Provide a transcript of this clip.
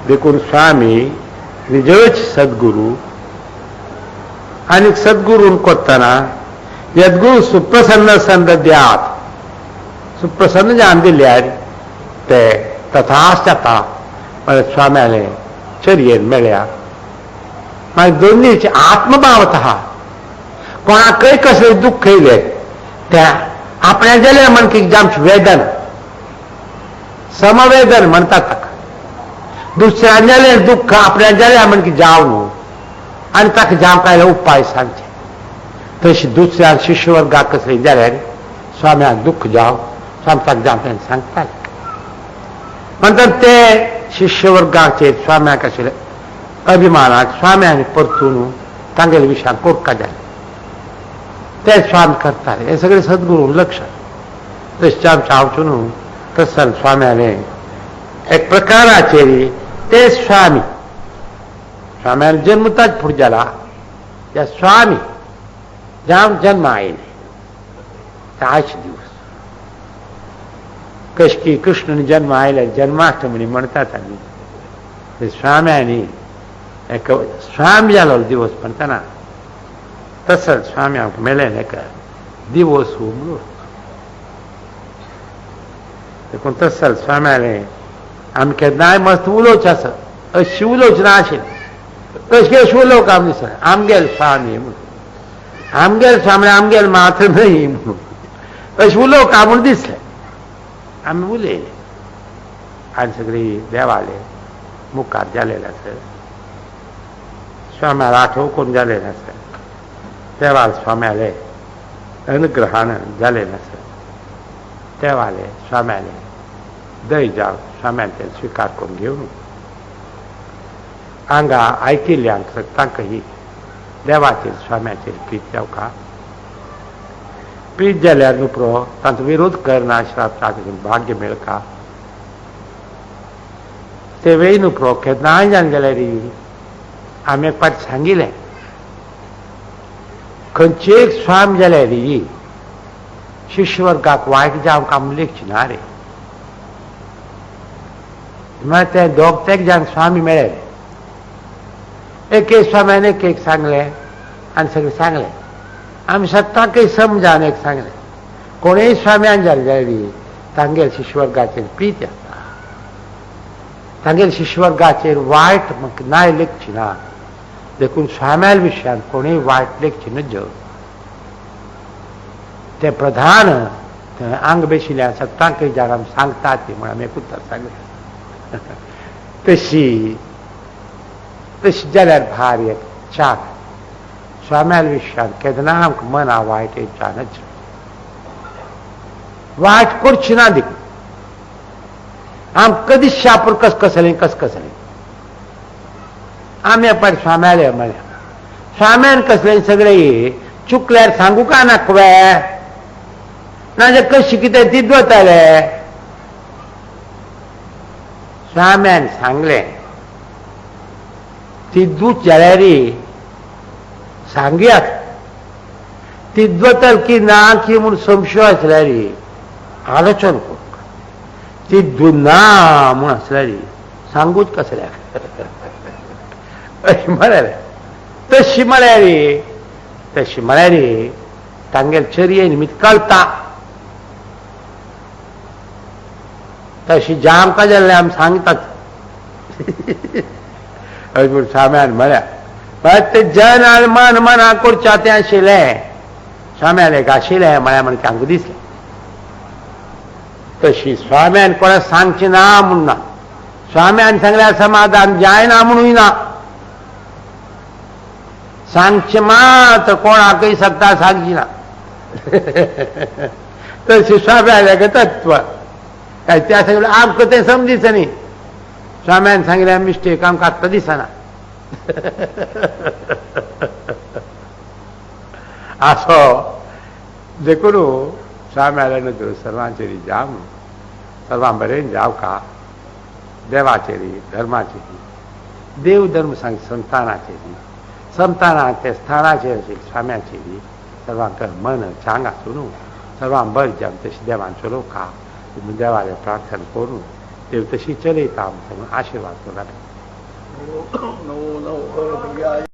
देखून स्वामी निजच सद्गुरू आणि सद्गुरून कोत्ताना यद्गुरू सुप्रसन्न संदद्यात सुप्रसन्न जान दिल्यार ते तथाच जाता पण स्वाम्याले चर्येन मेळ्या मागीर दोनीचे आत्मभावत आहा कोणाकय कसलें दुख्ख येयलें त्या आपल्या जाल्यार मनकीक जावची वेदन समवेदन म्हणटात ताका दुसऱ्या जाल्यार दुख्ख आपल्या जाल्यार मनकी जाव न्हू आनी ताका जावंक आयले उपाय सांगचे तशी दुसऱ्या शिश्यवर्गाक कसलें जाल्यार स्वाम्याक दुख्ख जाव स्वामी जावं सांगताले म्हणटात ते शिश्यवर्गाचेर स्वाम्याक आशिल्ले अभिमानाक स्वाम्यान परतून तांगेले विशयान कोरका जाले ते स्वामी करताले हे सगळे सद्गुरू लक्ष तशें आमचें हांवचो न्हू तसं स्वाम्याने एक प्रकाराचेर ते स्वामी स्वाम्यान जन्मताच फुडें जाला त्या स्वामी जावं जन्म आयले ताचे दिवस कशें की कृष्ण जन्म आयले जन्माष्टमी म्हणटात आमी ते स्वाम्यांनी एक स्वामी जालो दिवस म्हणटाना तसंच स्वामी आमकां मेळ्ळें एक दिवस उमलो देखून तसंच स्वाम्याले आमी केन्नाय मस्त उलोवचें आसा अशें उलोवचें नाशिल्लें कशें अशें उलोवंक आमी दिसना आमगेल स्वामी म्हणून आमगेल स्वामी आमगेल मात्र न्हय म्हणून अशें उलोवंक आमकां दिसलें आमी उलयले आनी सगळीं देवाले मुखार जालेले आसा स्वाम्याक आठोवून जालेले आसा देवाल स्वाम्याले अनुग्रहान जालेले आसा देवाले स्वाम्याले दय जाव स्वाम्यान ते स्विकार करून घेवन हांगा आयकिल्ल्यांक तांकां देवाचेर स्वाम्याचेर प्रीत जावका प्रीत जाल्यार नुपुरो तांचो विरोध करना श्राप भाग्य मेळका ते वेळी नुपुरो केन्नाय जावन जाल्यार आमी एक पाटी सांगिल्लें खंयचे एक स्वामी जाल्यार शिश्यवर्गाक वायट जावंक आमी लेखची ना रे म्हळ्यार ते दोग तेग जाण स्वामी मेळ्ळे एक स्वाम्यान एक सांगलें आनी सगळें सांगलें आमी सत्ताकय समजावन एक सांगलें कोणूय स्वाम्यान जालें जाल्यार तांगेल शिश्यवर्गाचेर प्रीत आसता तांगेल शिश्यवर्गाचेर वायट नाय लेखची ना देखून स्वाम्याल विशयान कोणूय वायट लेखची नजो ते प्रधान आंग बेशिल्ल्या सत्ताकय जाण आमी सांगतात ती म्हण आमी एकूच सांगलें तशी जाल्यार भार एक चाक स्वाम्याल विशयान केन्ना आमकां मना वायट येवचानच वायट करची ना देखून आम कधीच शापूर कसकसलें आमी आपण स्वाम्याले म्हळ्या स्वाम्यान कसलें सगळें चुकल्यार सांगू का नाकवे नाजाल्यार कशी कितें तिडवताले स्वाम्यान सांगलें तिडूच जाल्यार सांगयात तिडवतल की ना की म्हूण संशय आसल्यार आलोचन कर तिडू ना म्हूण आसल्यार सांगूच कसल्याक अशें म्हळ्यार तशी म्हळ्यार तांगेल चरये निमित्त कळटा तशी जामकां जाल्यार आमी सांगतात अशें म्हूण स्वाम्यान म्हळ्यार ते जन आनी मन मना करच्या तें आशिल्लें स्वाम्यान एक आशिल्लें म्हळ्यार म्हणून आमकां दिसलें तशी स्वाम्यान कोणाक सांगचें ना म्हूण ना स्वाम्यान सांगल्यार समाधान जायना म्हणूय ना सांगचें मात कोणाकय सत्ता सांगची ना तशी स्वाम्यान तत्व काय त्या सगळें आमकां तें समजिचें न्ही स्वाम्यान सांगल्यार मिस्टेक आमकां आत्तां दिसना असो देखून स्वाम्याले नदर सर्वांचेर जावं सर्वां बरें जावका देवाचेर धर्माचेर देव धर्म सांग संतानाचेर संताना ते स्थानाचेर स्वाम्याचेर सर्वांक मन चांग आसूं सर्वां बरें जावन तशें देवान चलोवका देवाले प्रार्थना करून देव तशी चलयता आमकां आशिर्वाद करून नवो नव